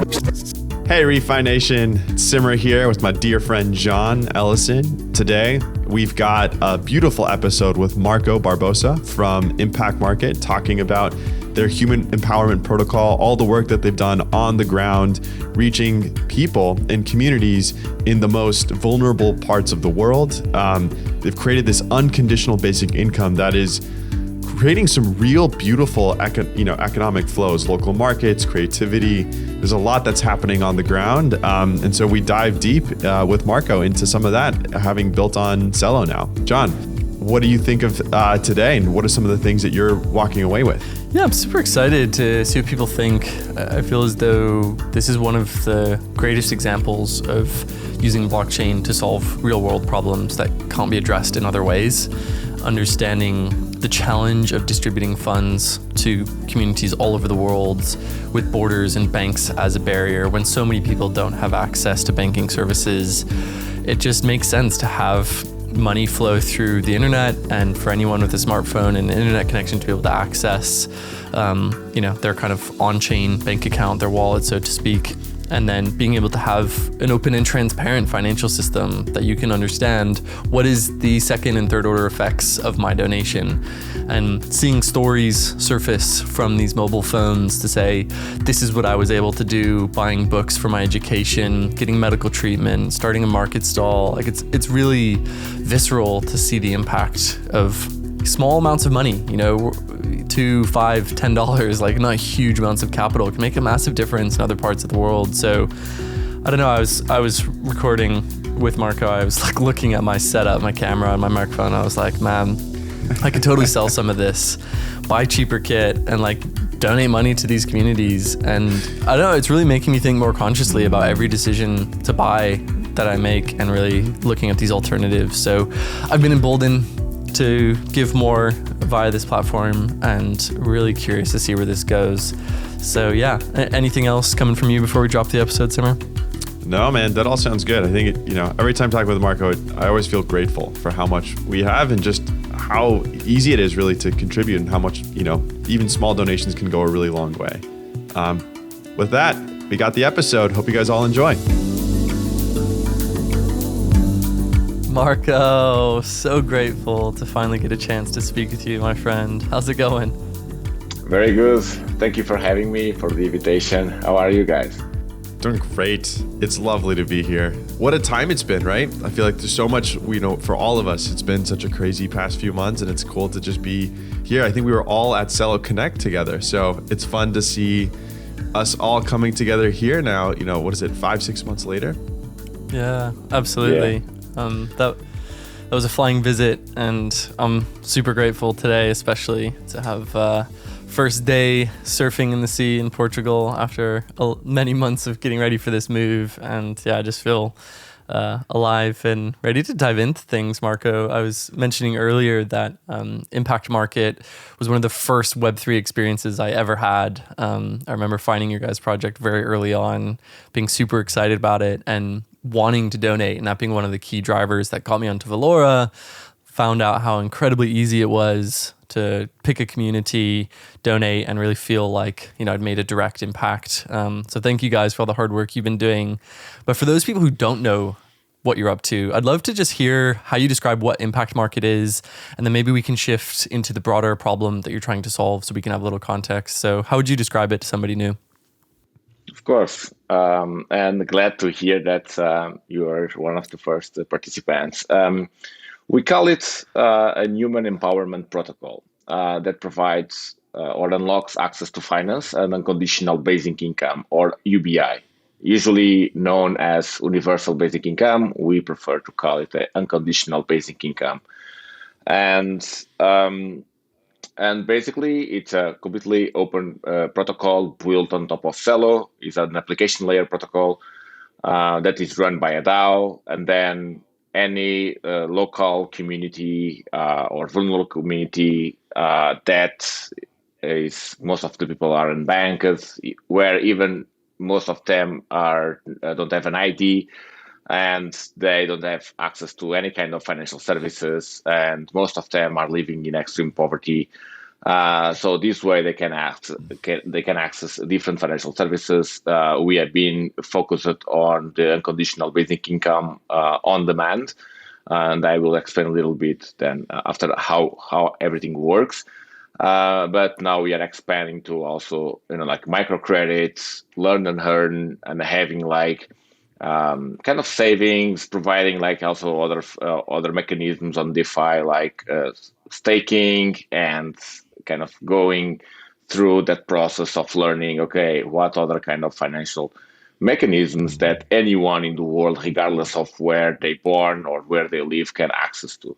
Hey ReFi Nation, it's Simar here with my dear friend John Ellison. Today, we've got a beautiful episode with Marko Barbosa from impactMarket talking about their human empowerment protocol, all the work that they've done on the ground, reaching people and communities in the most vulnerable parts of the world. They've created this unconditional basic income that is creating some real beautiful economic flows, local markets, creativity. There's a lot that's happening on the ground. And so we dive deep with Marko into some of that, having built on Celo now. John, what do you think of today, and what are some of the things that you're walking away with? Yeah, I'm super excited to see what people think. I feel as though this is one of the greatest examples of using blockchain to solve real world problems that can't be addressed in other ways. Understanding the challenge of distributing funds to communities all over the world with borders and banks as a barrier when so many people don't have access to banking services. It just makes sense to have money flow through the internet, and for anyone with a smartphone and an internet connection to be able to access their kind of on-chain bank account, their wallet, so to speak. And then being able to have an open and transparent financial system that you can understand what is the second and third order effects of my donation. And seeing stories surface from these mobile phones to say, this is what I was able to do, buying books for my education, getting medical treatment, starting a market stall. Like it's really visceral to see the impact of small amounts of money, $2, $5, $10, like not huge amounts of capital. It can make a massive difference in other parts of the world. So I don't know, I was recording with Marko. I was like looking at my setup, my camera and my microphone. I was like, man, I could totally sell some of this, buy cheaper kit and like donate money to these communities. And I don't know, it's really making me think more consciously about every decision to buy that I make and really looking at these alternatives. So I've been emboldened to give more via this platform and really curious to see where this goes. So yeah, anything else coming from you before we drop the episode, Simar? No, man, that all sounds good. I think, every time talking with Marko, I always feel grateful for how much we have and just how easy it is really to contribute and how much, even small donations can go a really long way. With that, we got the episode. Hope you guys all enjoy. Marko, so grateful to finally get a chance to speak with you, my friend. How's it going? Very good. Thank you for having me, for the invitation. How are you guys? Doing great. It's lovely to be here. What a time it's been, right? I feel like there's so much, for all of us, it's been such a crazy past few months, and it's cool to just be here. I think we were all at Celo Connect together, so it's fun to see us all coming together here now, 5-6 months later? Yeah, absolutely. Yeah. That was a flying visit, and I'm super grateful today, especially to have first day surfing in the sea in Portugal after many months of getting ready for this move. And yeah, I just feel alive and ready to dive into things. Marko, I was mentioning earlier that impactMarket was one of the first Web3 experiences I ever had. I remember finding your guys' project very early on, being super excited about it and wanting to donate, and that being one of the key drivers that got me onto Valora. Found out how incredibly easy it was to pick a community, donate, and really feel like, I'd made a direct impact. So thank you guys for all the hard work you've been doing. But for those people who don't know what you're up to, I'd love to just hear how you describe what impactMarket is, and then maybe we can shift into the broader problem that you're trying to solve so we can have a little context. So how would you describe it to somebody new? Of course, and glad to hear that you are one of the first participants. We call it a human empowerment protocol that provides or unlocks access to finance and unconditional basic income, or UBI, usually known as universal basic income. We prefer to call it unconditional basic income. And basically, it's a completely open protocol built on top of Celo. It's an application layer protocol that is run by a DAO, and then any local community or vulnerable community that is, most of the people are unbanked, where even most of them don't have an ID, and they don't have access to any kind of financial services, and most of them are living in extreme poverty. So this way they can access different financial services. We have been focused on the unconditional basic income on demand, and I will explain a little bit then after how everything works. But now we are expanding to also like microcredits, learn and earn, and having like kind of savings, providing like also other mechanisms on DeFi like staking and kind of going through that process of learning. Okay, what other kind of financial mechanisms that anyone in the world, regardless of where they born or where they live, can access to.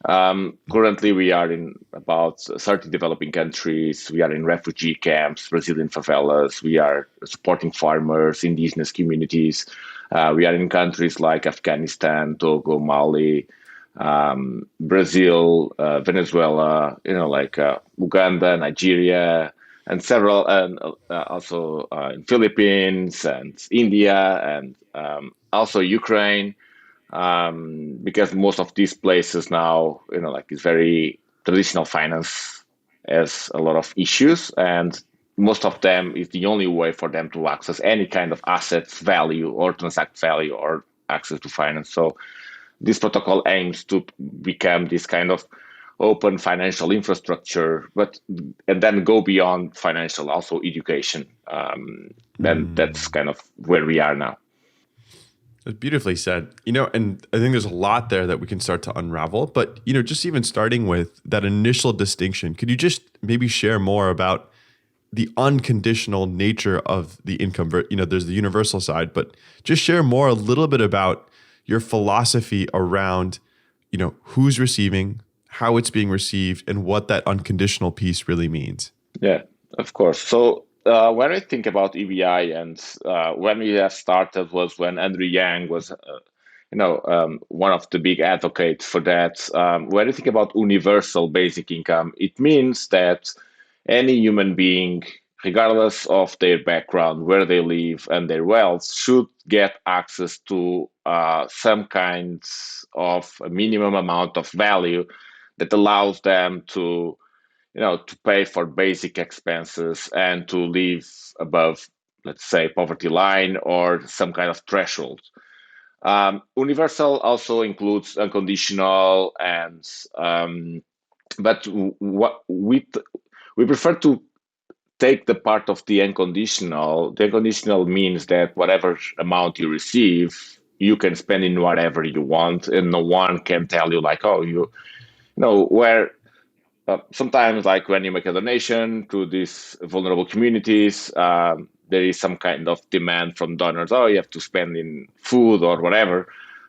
Currently, we are in about 30 developing countries. We are in refugee camps, Brazilian favelas. We are supporting farmers, indigenous communities. We are in countries like Afghanistan, Togo, Mali, Brazil, Venezuela, like Uganda, Nigeria, and several, and also in Philippines and India, and also Ukraine, because most of these places now, like it's very traditional finance has a lot of issues, and most of them is the only way for them to access any kind of assets value or transact value or access to finance. So this protocol aims to become this kind of open financial infrastructure, and then go beyond financial, also education. Then that's kind of where we are now. That's beautifully said. And I think there's a lot there that we can start to unravel. But, just even starting with that initial distinction, could you just maybe share more about the unconditional nature of the income? There's the universal side, but just share more a little bit about your philosophy around, who's receiving, how it's being received, and what that unconditional piece really means. Yeah, of course. So when I think about EBI, and when we have started was when Andrew Yang was, one of the big advocates for that. When you think about universal basic income, it means that any human being, regardless of their background, where they live, and their wealth, should get access to some kinds of a minimum amount of value that allows them to to pay for basic expenses and to live above, let's say, poverty line or some kind of threshold. Universal also includes unconditional, and but what we prefer to take the part of the unconditional. The unconditional means that whatever amount you receive, you can spend in whatever you want, and no one can tell you like, oh, where. Sometimes, like when you make a donation to these vulnerable communities, there is some kind of demand from donors. Oh, you have to spend in food or whatever.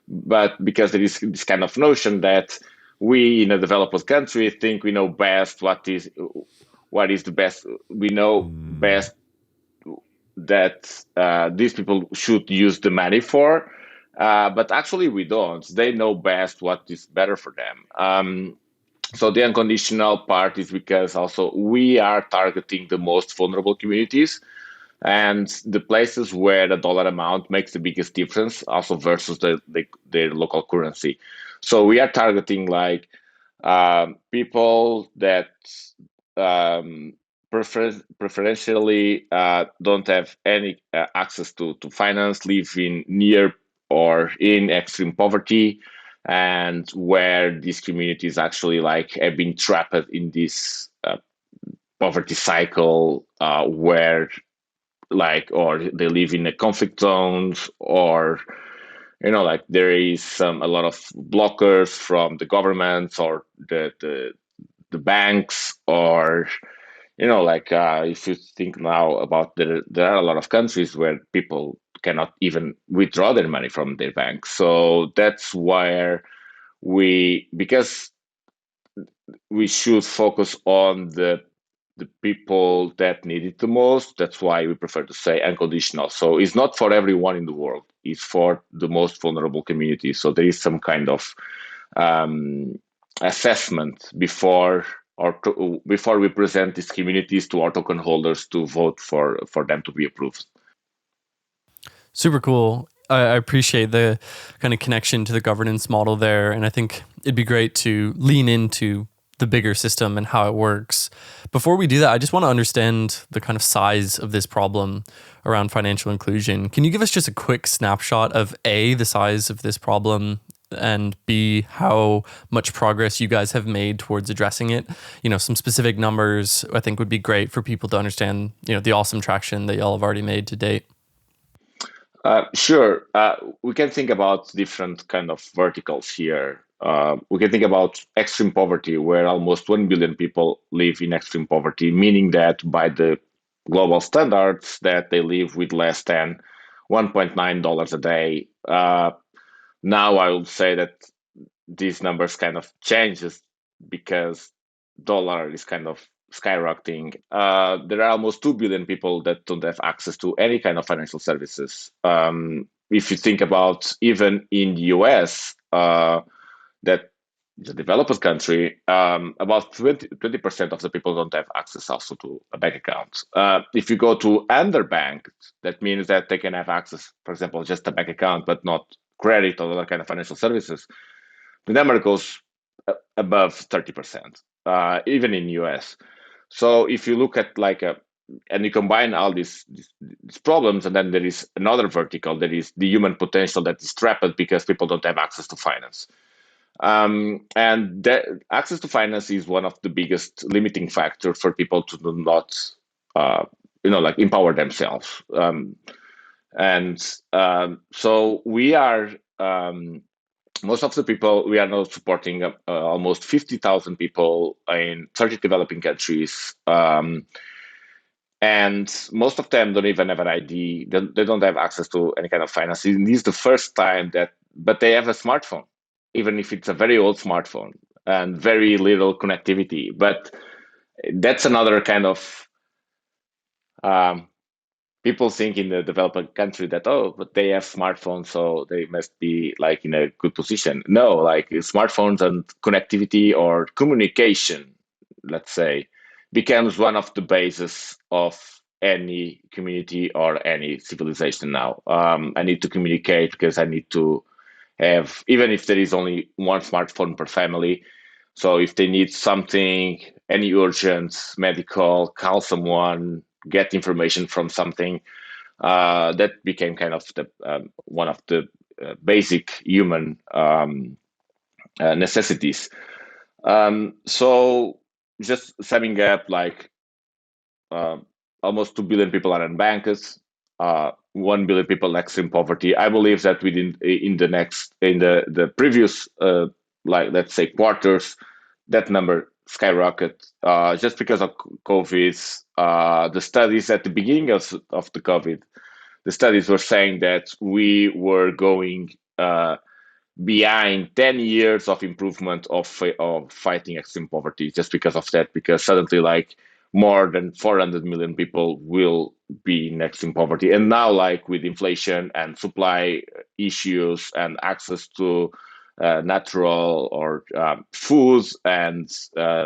But because there is this kind of notion that we in a developed country think we know best what is the best. We know best that these people should use the money for, but actually we don't. They know best what is better for them. So the unconditional part is because also we are targeting the most vulnerable communities and the places where the dollar amount makes the biggest difference, also versus their local currency. So we are targeting like people that preferentially don't have any access to finance, live in near or in extreme poverty, and where these communities actually like have been trapped in this poverty cycle, where like, or they live in a conflict zones, or like there is a lot of blockers from the governments or the banks, or like if you think now about there are a lot of countries where people cannot even withdraw their money from their bank. So that's where because we should focus on the people that need it the most. That's why we prefer to say unconditional. So it's not for everyone in the world. It's for the most vulnerable communities. So there is some kind of assessment before we present these communities to our token holders to vote for them to be approved. Super cool. I appreciate the kind of connection to the governance model there. And I think it'd be great to lean into the bigger system and how it works. Before we do that, I just want to understand the kind of size of this problem around financial inclusion. Can you give us just a quick snapshot of A, the size of this problem, and B, how much progress you guys have made towards addressing it? Some specific numbers I think would be great for people to understand, the awesome traction that y'all have already made to date. Sure. We can think about different kind of verticals here. We can think about extreme poverty, where almost 1 billion people live in extreme poverty, meaning that by the global standards that they live with less than $1.9 a day. Now I would say that these numbers kind of changes because dollar is kind of skyrocketing. There are almost 2 billion people that don't have access to any kind of financial services. If you think about even in the US, that is a developed country, about 20% of the people don't have access also to a bank account. If you go to underbanked, that means that they can have access, for example, just a bank account, but not credit or other kind of financial services. The number goes above 30%, even in US. So if you look at and you combine all these problems, and then there is another vertical, that is the human potential that is trapped because people don't have access to finance. And that access to finance is one of the biggest limiting factors for people to do not, empower themselves. So we are, most of the people, we are now supporting almost 50,000 people in 30 developing countries. And most of them don't even have an ID. They don't have access to any kind of finance. This is the first time but they have a smartphone, even if it's a very old smartphone and very little connectivity. But that's another kind of people think in the developing country that, but they have smartphones, so they must be in a good position. No, smartphones and connectivity or communication, let's say, becomes one of the bases of any community or any civilization now. I need to communicate because I need to have, even if there is only one smartphone per family. So if they need something, any urgent medical, call someone, get information from something, that became kind of the one of the basic human necessities. So just summing up, almost 2 billion people are unbanked, 1 billion people extreme poverty. I believe that in the previous let's say quarters, that number skyrocket just because of COVID. The studies at the beginning of the COVID, the studies were saying that we were going behind 10 years of improvement of fighting extreme poverty, just because of that, because suddenly more than 400 million people will be in extreme poverty. And now with inflation and supply issues and access to natural or foods and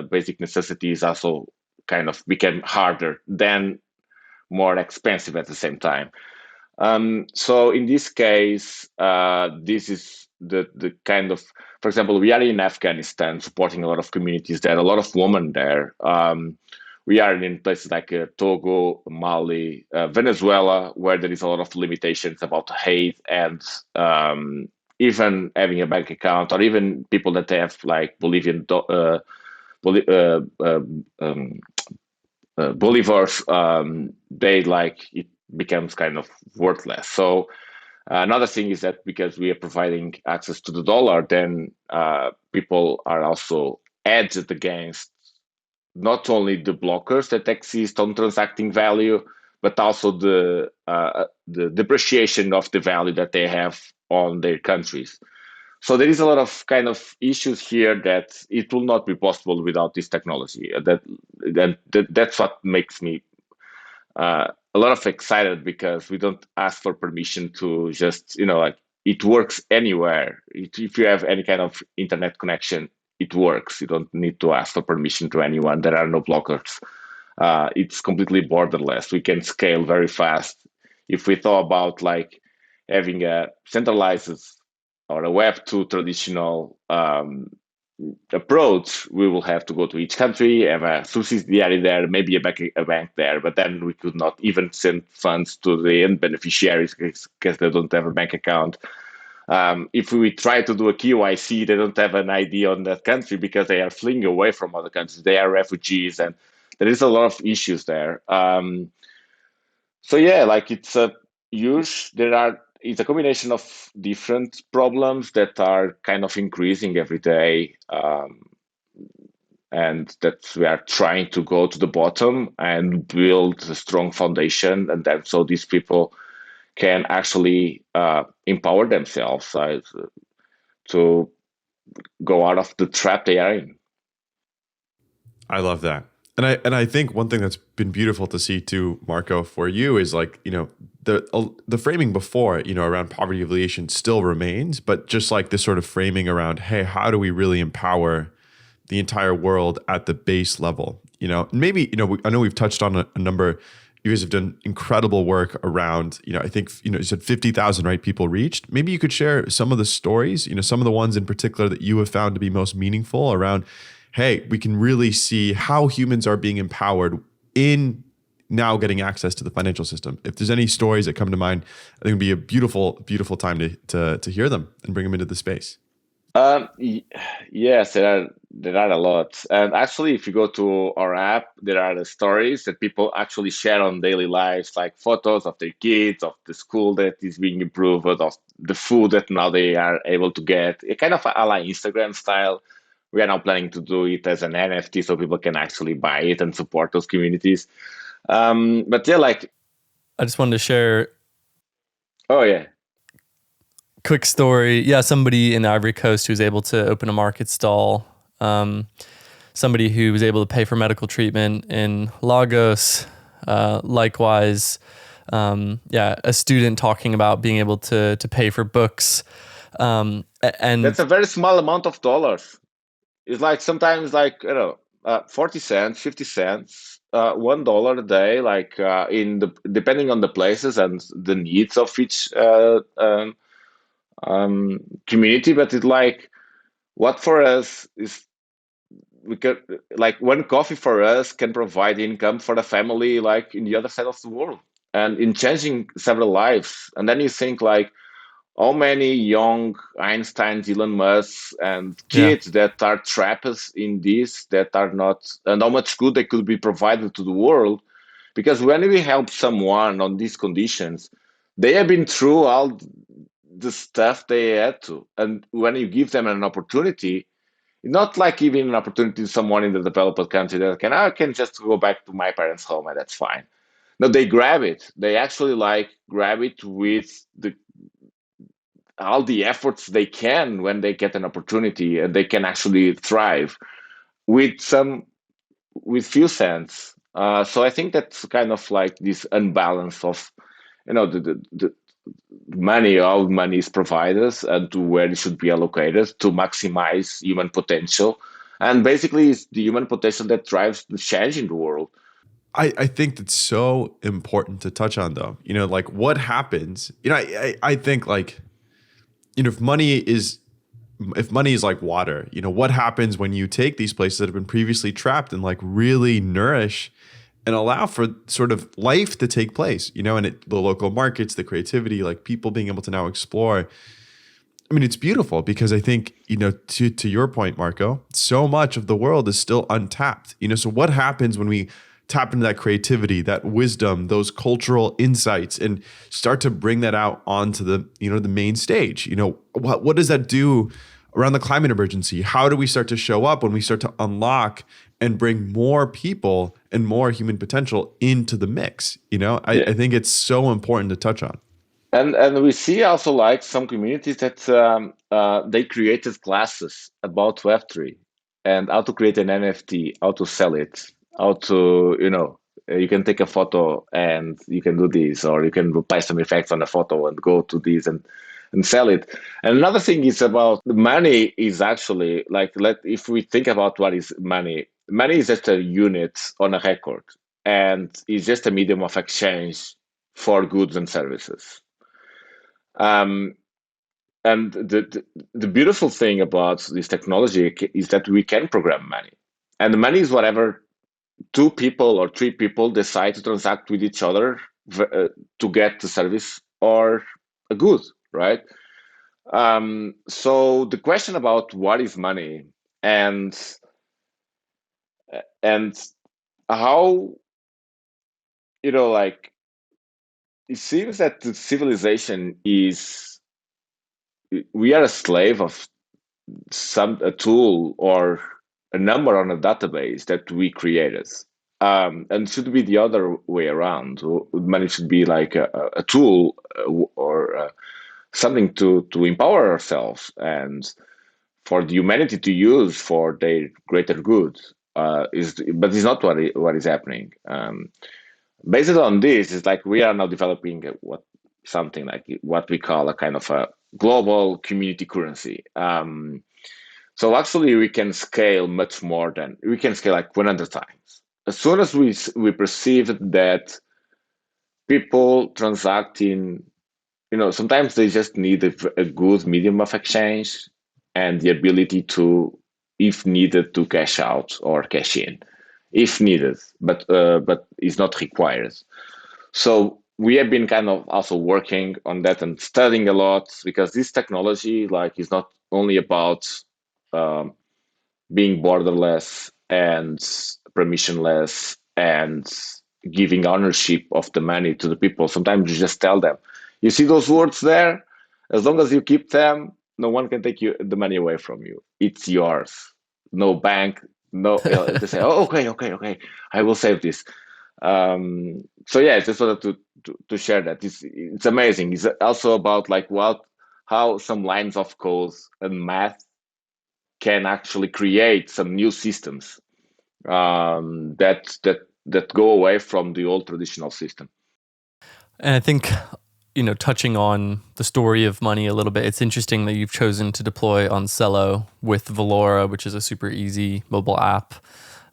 basic necessities also kind of became harder, then more expensive at the same time. So in this case, this is the kind of, for example, we are in Afghanistan supporting a lot of communities there, a lot of women there. We are in places like Togo, Mali, Venezuela, where there is a lot of limitations about aid and even having a bank account, or even people that have Bolivian bolivars, it becomes kind of worthless. So another thing is that because we are providing access to the dollar, then people are also edged against not only the blockers that exist on transacting value, but also the depreciation of the value that they have on their countries. So there is a lot of kind of issues here that it will not be possible without this technology. That's what makes me a lot of excited, because we don't ask for permission to just, it works anywhere. If you have any kind of internet connection, it works. You don't need to ask for permission to anyone. There are no blockers. It's completely borderless. We can scale very fast. If we thought about having a centralized or a Web2 traditional approach, we will have to go to each country, have a subsidiary there, maybe a bank there, but then we could not even send funds to the end beneficiaries because they don't have a bank account. If we try to do a KYC, they don't have an ID on that country because they are fleeing away from other countries. They are refugees, and there is a lot of issues there. So yeah, like it's a huge. It's a combination of different problems that are kind of increasing every day, and that we are trying to go to the bottom and build a strong foundation, and then so these people can actually empower themselves to go out of the trap they are in. I love that. And I think one thing that's been beautiful to see too, Marko, for you is like, the framing before, around poverty alleviation still remains, but just like this sort of framing around, hey, how do we really empower the entire world at the base level? Maybe, I know we've touched on a number. You guys have done incredible work around, I think, you said 50,000, right? People reached. Maybe you could share some of the stories, some of the ones in particular that you have found to be most meaningful around, hey, we can really see how humans are being empowered in now getting access to the financial system. If there's any stories that come to mind, I think it'd be a beautiful, beautiful time to hear them and bring them into the space. Yes, there are a lot. And actually, if you go to our app, there are the stories that people actually share on daily lives, like photos of their kids, of the school that is being improved, of the food that now they are able to get. A kind of a la Instagram style. We are now planning to do it as an NFT so people can actually buy it and support those communities. But yeah, like I just wanted to share. Oh yeah. Quick story. Yeah, somebody in the Ivory Coast who was able to open a market stall. Somebody who was able to pay for medical treatment in Lagos. Likewise, a student talking about being able to pay for books. And that's a very small amount of dollars. It's like sometimes 40 cents, 50 cents, $1 a day, depending on the places and the needs of each community. But it's like what for us is we could like one coffee for us can provide income for a family like in the other side of the world and in changing several lives. And then you think like how many young Einsteins, Elon Musk, and kids that are trapped in this that are not, and how much good they could be provided to the world. Because when we help someone on these conditions, they have been through all the stuff they had to. And when you give them an opportunity, it's not like giving an opportunity to someone in the developed country that I can just go back to my parents' home and that's fine. No, they grab it. They actually grab it with all the efforts they can when they get an opportunity, and they can actually thrive with few cents. So I think that's kind of like this unbalance of, the money, how money is provided and to where it should be allocated to maximize human potential. And basically, it's the human potential that drives the change in the world. I think that's so important to touch on, though. Like what happens, I think like, if money is like water, what happens when you take these places that have been previously trapped and like really nourish and allow for sort of life to take place, and the local markets, the creativity, like people being able to now explore. I mean, it's beautiful because I think, to your point, Marko, so much of the world is still untapped. So what happens when we tap into that creativity, that wisdom, those cultural insights, and start to bring that out onto the, the main stage? What does that do around the climate emergency? How do we start to show up when we start to unlock and bring more people and more human potential into the mix? I think it's so important to touch on. And we see also like some communities that they created classes about Web3 and how to create an NFT, how to sell it, how to, you can take a photo and you can do this, or you can apply some effects on a photo and go to this and sell it. And another thing is about money is actually if we think about what is money is just a unit on a record, and it's just a medium of exchange for goods and services. And the beautiful thing about this technology is that we can program money, and the money is whatever two people or three people decide to transact with each other to get the service or a good, right? So the question about what is money and and how, like, it seems that the civilization is, we are a slave of a tool or a number on a database that we created. And should be the other way around. Money should be like a tool or something to empower ourselves and for the humanity to use for their greater good. But it's not what is happening. Based on this, it's like we are now developing something like what we call a kind of a global community currency. So actually, we can scale much more than we can scale like 100 times. As soon as we perceive that people transact in, sometimes they just need a good medium of exchange and the ability to, if needed, to cash out or cash in, if needed, but it's not required. So we have been kind of also working on that and studying a lot, because this technology is not only about um, being borderless and permissionless and giving ownership of the money to the people. Sometimes you just tell them, you see those words there? As long as you keep them, no one can take the money away from you. It's yours. No bank, no. They say, oh, okay, I will save this. So yeah, I just wanted to share that. It's amazing. It's also about how some lines of code and math can actually create some new systems that go away from the old traditional system. And I think, touching on the story of money a little bit, it's interesting that you've chosen to deploy on Celo with Valora, which is a super easy mobile app.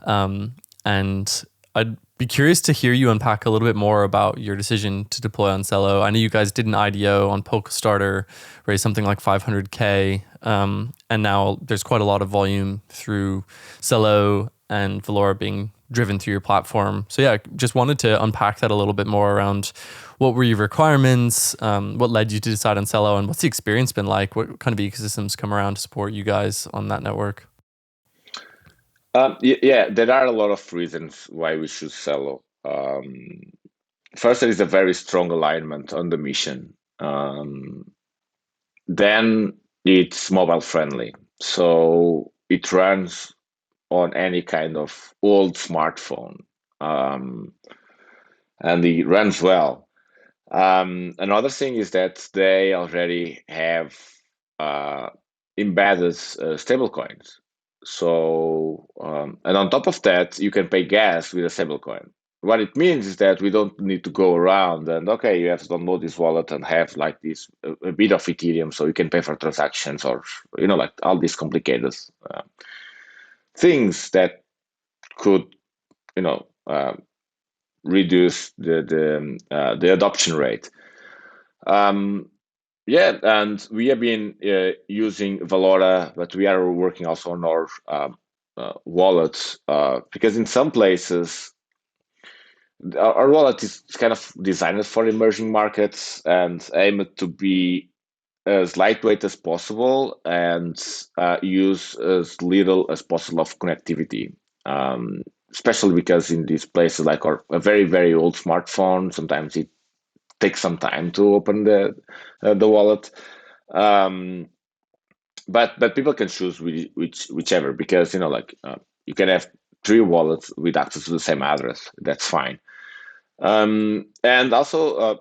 And I'd be curious to hear you unpack a little bit more about your decision to deploy on Celo. I know you guys did an IDO on Polkastarter, raised something like 500K, and now there's quite a lot of volume through Celo and Valora being driven through your platform. So yeah, just wanted to unpack that a little bit more around what were your requirements, what led you to decide on Celo, and what's the experience been like? What kind of ecosystems come around to support you guys on that network? Yeah, there are a lot of reasons why we should Celo. First, there is a very strong alignment on the mission. Then it's mobile friendly, so it runs on any kind of old smartphone, and it runs well. Another thing is that they already have embedded stablecoins. So, and on top of that, you can pay gas with a stablecoin. What it means is that we don't need to go around and, okay, you have to download this wallet and have like this a bit of Ethereum so you can pay for transactions, or like all these complicated things that could reduce the adoption rate. Yeah, and we have been using Valora, but we are working also on our wallets, because in some places our wallet is kind of designed for emerging markets and aimed to be as lightweight as possible and use as little as possible of connectivity. Especially because in these places, like a very, very old smartphone, sometimes it takes some time to open the wallet. But people can choose whichever, because you can have 3 wallets with access to the same address. That's fine. And also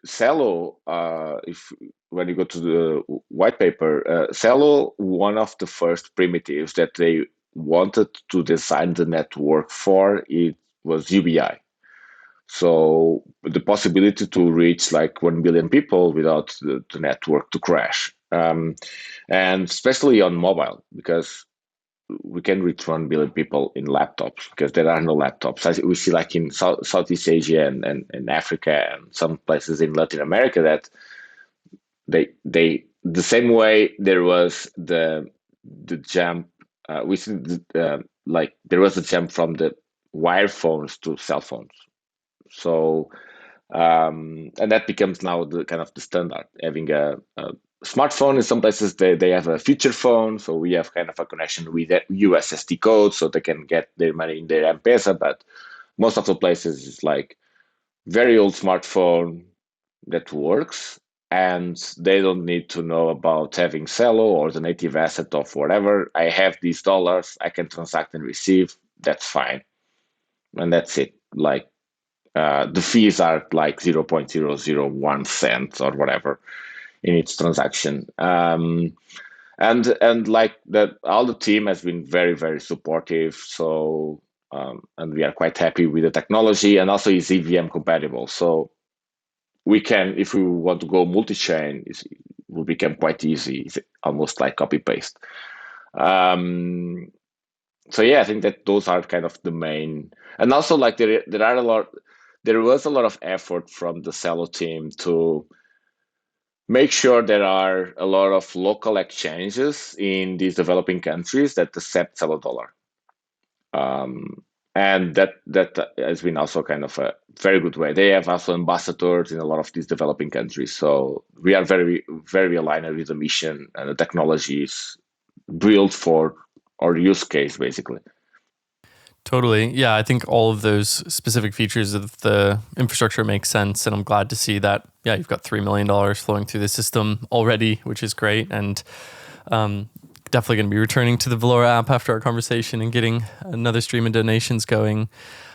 Celo, if when you go to the white paper, Celo, one of the first primitives that they wanted to design the network for, it was UBI. So the possibility to reach like 1 billion people without the network to crash, and especially on mobile, because we can reach 1 billion people in laptops, because there are no laptops. As we see like in Southeast Asia and Africa and some places in Latin America, that they the same way there was the jump. Like there was a jump from the wire phones to cell phones. So and that becomes now the kind of the standard. Having a smartphone, in some places they have a feature phone, so we have kind of a connection with USSD code, so they can get their money in their M-Pesa. But most of the places it's like very old smartphone that works, and they don't need to know about having Celo or the native asset of whatever. I have these dollars, I can transact and receive. That's fine, and that's it. Like the fees are like 0.001 cents or whatever in each transaction. And like that, all the team has been very, very supportive. So and we are quite happy with the technology, and also is EVM compatible. So we can, if we want to go multi-chain, it will become quite easy. It's almost like copy paste. So yeah, I think that those are kind of the main, and also like there was a lot of effort from the Celo team to make sure there are a lot of local exchanges in these developing countries that accept Celo dollar. And that has been also kind of a very good way. They have also ambassadors in a lot of these developing countries. So we are very, very aligned with the mission, and the technology is built for our use case, basically. Totally. Yeah, I think all of those specific features of the infrastructure make sense. And I'm glad to see that, yeah, you've got $3 million flowing through the system already, which is great. And definitely going to be returning to the Valora app after our conversation and getting another stream of donations going.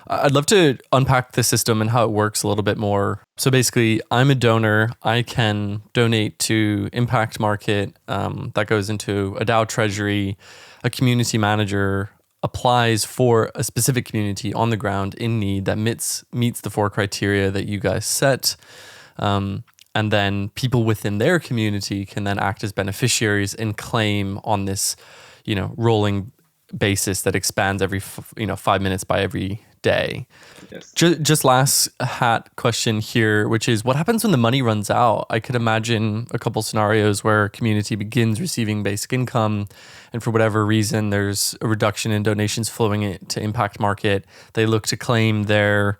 I'd love to unpack the system and how it works a little bit more. So basically, I'm a donor. I can donate to impactMarket. That goes into a DAO treasury. A community manager applies for a specific community on the ground in need that meets the 4 criteria that you guys set. And then people within their community can then act as beneficiaries and claim on this, rolling basis that expands every, 5 minutes by every day. Yes. Just last hat question here, which is what happens when the money runs out? I could imagine a couple scenarios where a community begins receiving basic income, and for whatever reason, there's a reduction in donations flowing to impactMarket. They look to claim their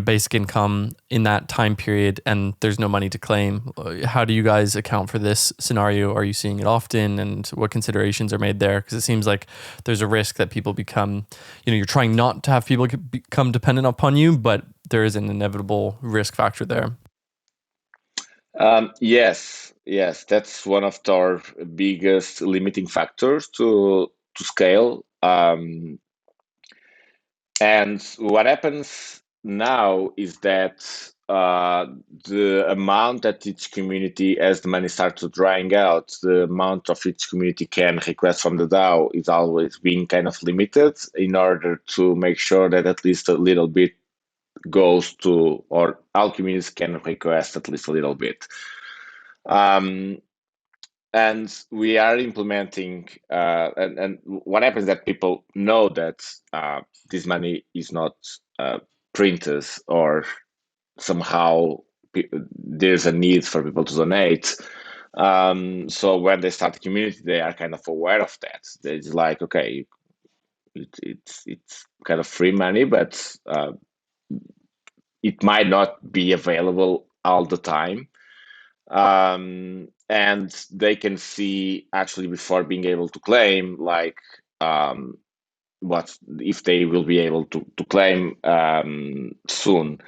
basic income in that time period, and there's no money to claim. How do you guys account for this scenario? Are you seeing it often, and what considerations are made there? Because it seems like there's a risk that people become, you're trying not to have people become dependent upon you, but there is an inevitable risk factor there. Yes, that's one of our biggest limiting factors to scale. And what happens now is that the amount that each community, as the money starts to drying out, the amount of each community can request from the DAO is always being kind of limited in order to make sure that at least a little bit goes to, or all communities can request at least a little bit. And we are implementing, and what happens is that people know that this money is not printed, or somehow there's a need for people to donate. So when they start the community, they are kind of aware of that. They're like, okay, it's kind of free money, but it might not be available all the time. And they can see actually before being able to claim, like what if they will be able to claim soon.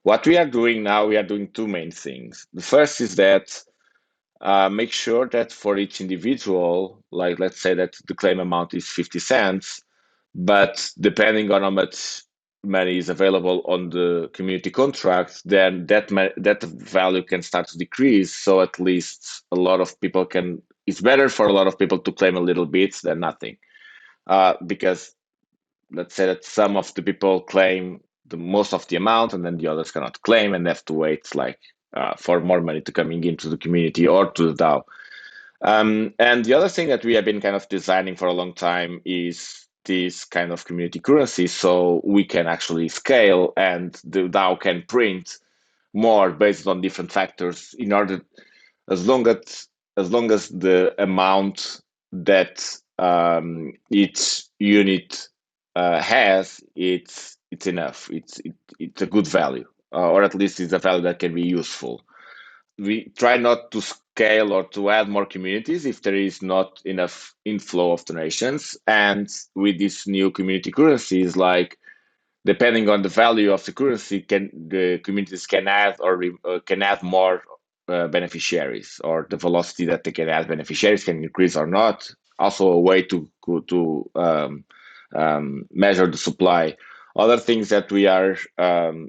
What we are doing now, we are doing 2 main things. The first is that make sure that for each individual, like let's say that the claim amount is 50 cents, but depending on how much money is available on the community contract, then that value can start to decrease. So at least a lot of people it's better for a lot of people to claim a little bit than nothing. Because let's say that some of the people claim the most of the amount, and then the others cannot claim and have to wait for more money to coming into the community or to the DAO. And the other thing that we have been kind of designing for a long time is this kind of community currency, so we can actually scale and the DAO can print more based on different factors in order as long as the amount that each unit has, it's enough. It's a good value, or at least it's a value that can be useful. We try not to scale or to add more communities if there is not enough inflow of donations. And with these new community currencies, like depending on the value of the currency, the communities can add can add more beneficiaries, or the velocity that they can add beneficiaries can increase or not. Also, a way to measure the supply. Other things that we are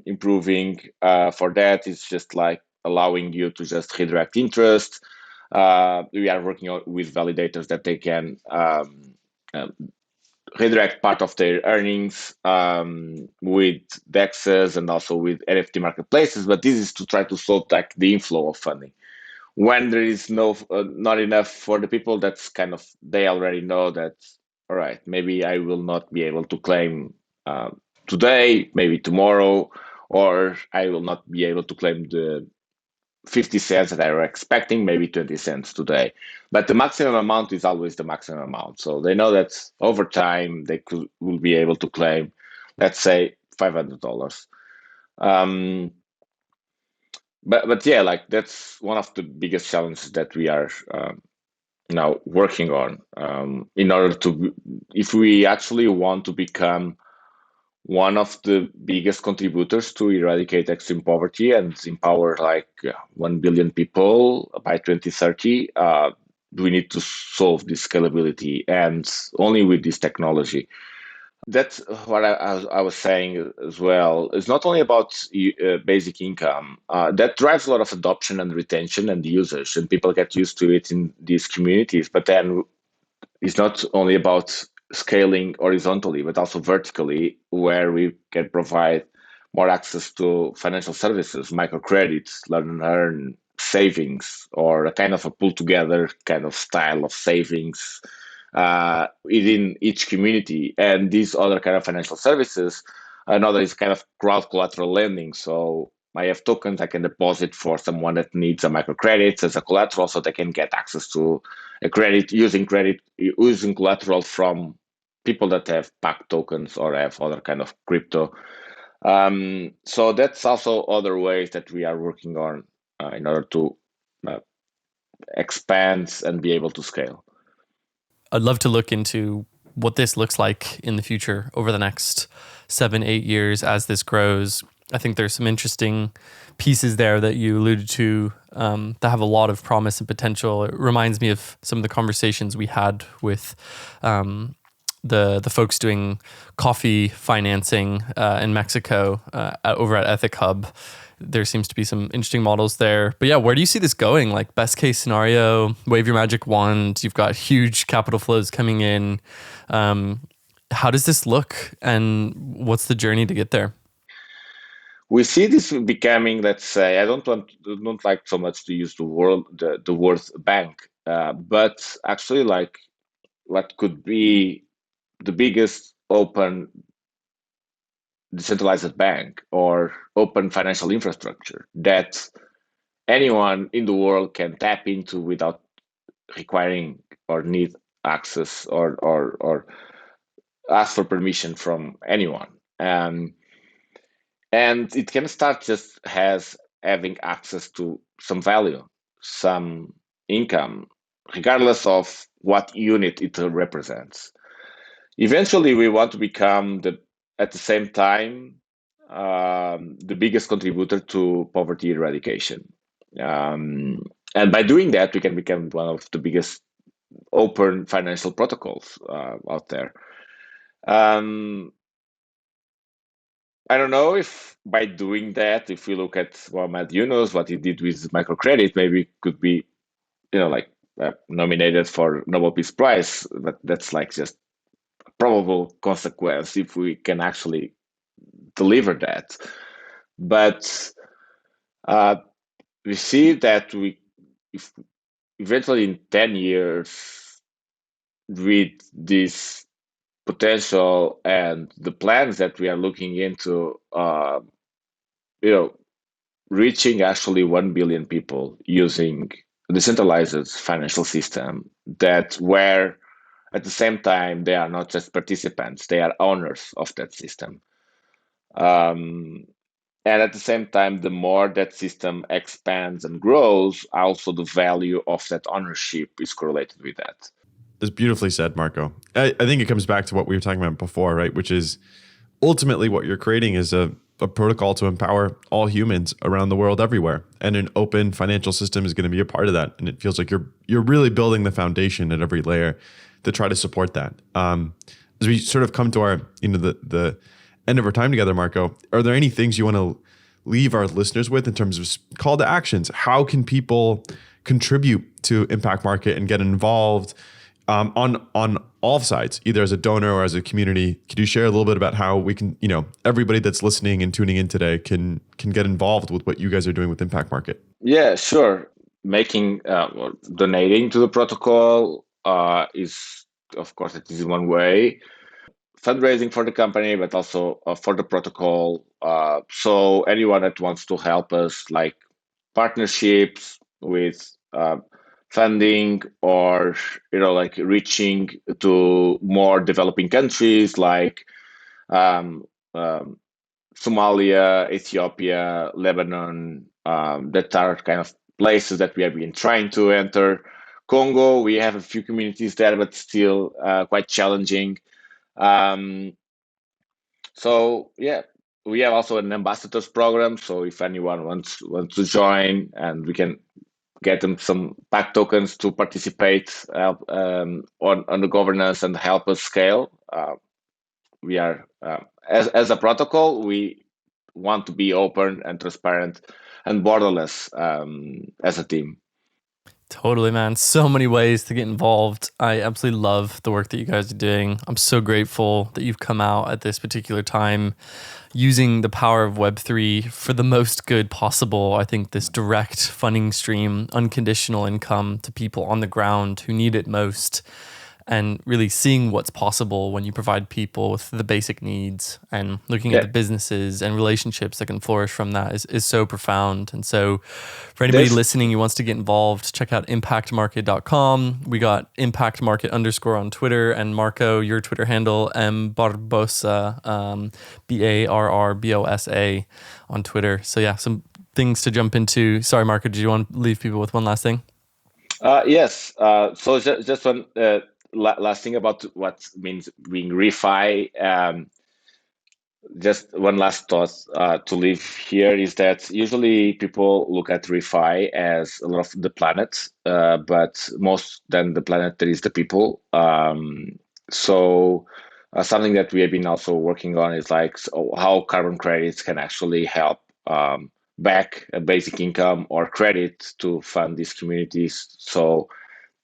improving for that is just like allowing you to just redirect interest. We are working with validators that they can um, redirect part of their earnings with DEXs and also with NFT marketplaces. But this is to try to solve like the inflow of funding. When there is not enough for the people, that's kind of, they already know that, all right, maybe I will not be able to claim today, maybe tomorrow, or I will not be able to claim the 50 cents that I were expecting, maybe 20 cents today. But the maximum amount is always the maximum amount. So they know that over time will be able to claim, let's say, $500. Um, but yeah, like that's one of the biggest challenges that we are now working on in order to, if we actually want to become one of the biggest contributors to eradicate extreme poverty and empower like 1 billion people by 2030, we need to solve this scalability, and only with this technology. That's what I was saying as well. It's not only about basic income. That drives a lot of adoption and retention and usage, and people get used to it in these communities. But then it's not only about scaling horizontally, but also vertically, where we can provide more access to financial services, microcredits, learn and earn, savings, or a kind of a pull together kind of style of savings within each community. And these other kind of financial services, another is kind of crowd collateral lending. So I have tokens I can deposit for someone that needs a microcredit as a collateral, so they can get access to a credit using collateral from people that have pack tokens or have other kind of crypto. So that's also other ways that we are working on in order to expand and be able to scale. I'd love to look into what this looks like in the future over the next 7-8 years as this grows. I think there's some interesting pieces there that you alluded to that have a lot of promise and potential. It reminds me of some of the conversations we had with the folks doing coffee financing in Mexico over at Ethic Hub. There seems to be some interesting models there. But yeah, where do you see this going? Like best case scenario, wave your magic wand, you've got huge capital flows coming in. How does this look, and what's the journey to get there? We see this becoming, let's say, I don't like so much to use the word bank, but actually like what could be the biggest open decentralized bank or open financial infrastructure that anyone in the world can tap into without requiring or need access or ask for permission from anyone. And it can start just as having access to some value, some income, regardless of what unit it represents. Eventually, we want to become at the same time the biggest contributor to poverty eradication. And by doing that, we can become one of the biggest open financial protocols out there. I don't know if by doing that, if we look at Mohamed Yunus, what he did with microcredit, maybe it could be, nominated for Nobel Peace Prize, but that's like just a probable consequence if we can actually deliver that. But we see that if eventually in 10 years, with this potential and the plans that we are looking into, reaching actually 1 billion people using decentralized financial system that where at the same time they are not just participants, they are owners of that system. And at the same time, the more that system expands and grows, also the value of that ownership is correlated with that. That's beautifully said, Marko. I think it comes back to what we were talking about before, right? Which is ultimately what you're creating is a protocol to empower all humans around the world everywhere. And an open financial system is going to be a part of that. And it feels like you're really building the foundation at every layer to try to support that. As we sort of come to our, the end of our time together, Marko, are there any things you want to leave our listeners with in terms of call to actions? How can people contribute to impactMarket and get involved on all sides, either as a donor or as a community? Could you share a little bit about how we can, everybody that's listening and tuning in today can get involved with what you guys are doing with impactMarket? Yeah, sure. Making donating to the protocol is, of course, it is one way. Fundraising for the company, but also for the protocol. So anyone that wants to help us, like partnerships with funding, or like reaching to more developing countries like Somalia, Ethiopia, Lebanon, that are kind of places that we have been trying to enter. Congo, we have a few communities there, but still quite challenging. So yeah, we have also an ambassadors program. So if anyone wants to join, and we can get them some pack tokens to participate on the governance and help us scale. We are as a protocol, we want to be open and transparent and borderless as a team. Totally, man. So many ways to get involved. I absolutely love the work that you guys are doing. I'm so grateful that you've come out at this particular time using the power of Web3 for the most good possible. I think this direct funding stream, unconditional income to people on the ground who need it most, and really seeing what's possible when you provide people with the basic needs, and looking at the businesses and relationships that can flourish from that is so profound. And so for anybody listening who wants to get involved, check out impactmarket.com. We got impactmarket _ on Twitter, and Marko, your Twitter handle, Barbosa, Barrbosa on Twitter. So yeah, some things to jump into. Sorry, Marko, did you want to leave people with one last thing? Yes. So just one last thing about what means being ReFi. Just one last thought to leave here is that usually people look at ReFi as a lot of the planet, but most than the planet, there is the people. So something that we have been also working on is like how carbon credits can actually help back a basic income or credit to fund these communities. So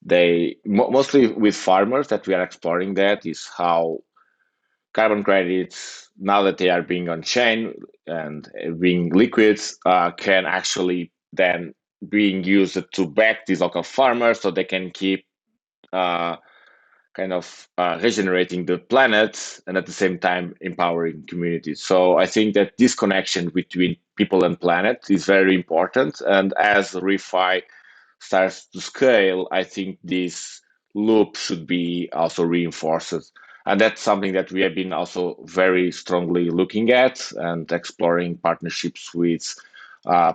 they mostly with farmers that we are exploring that is how carbon credits, now that they are being on chain and being liquids, can actually then being used to back these local farmers so they can keep regenerating the planet and at the same time empowering communities. So I think that this connection between people and planet is very important. And as ReFi starts to scale, I think this loop should be also reinforced. And that's something that we have been also very strongly looking at and exploring partnerships with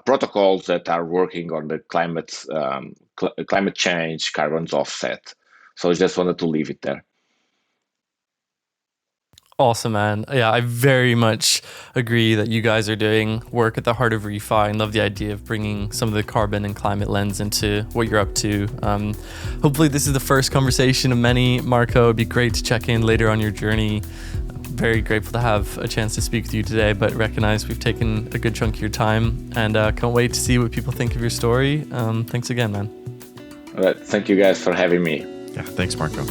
protocols that are working on the climate change, carbon offset. So I just wanted to leave it there. Awesome, man. Yeah, I very much agree that you guys are doing work at the heart of ReFi, and love the idea of bringing some of the carbon and climate lens into what you're up to. Hopefully this is the first conversation of many. Marko, it'd be great to check in later on your journey. Very grateful to have a chance to speak with you today, but recognize we've taken a good chunk of your time, and can't wait to see what people think of your story. Thanks again, man. All right. Thank you guys for having me. Yeah, thanks, Marko.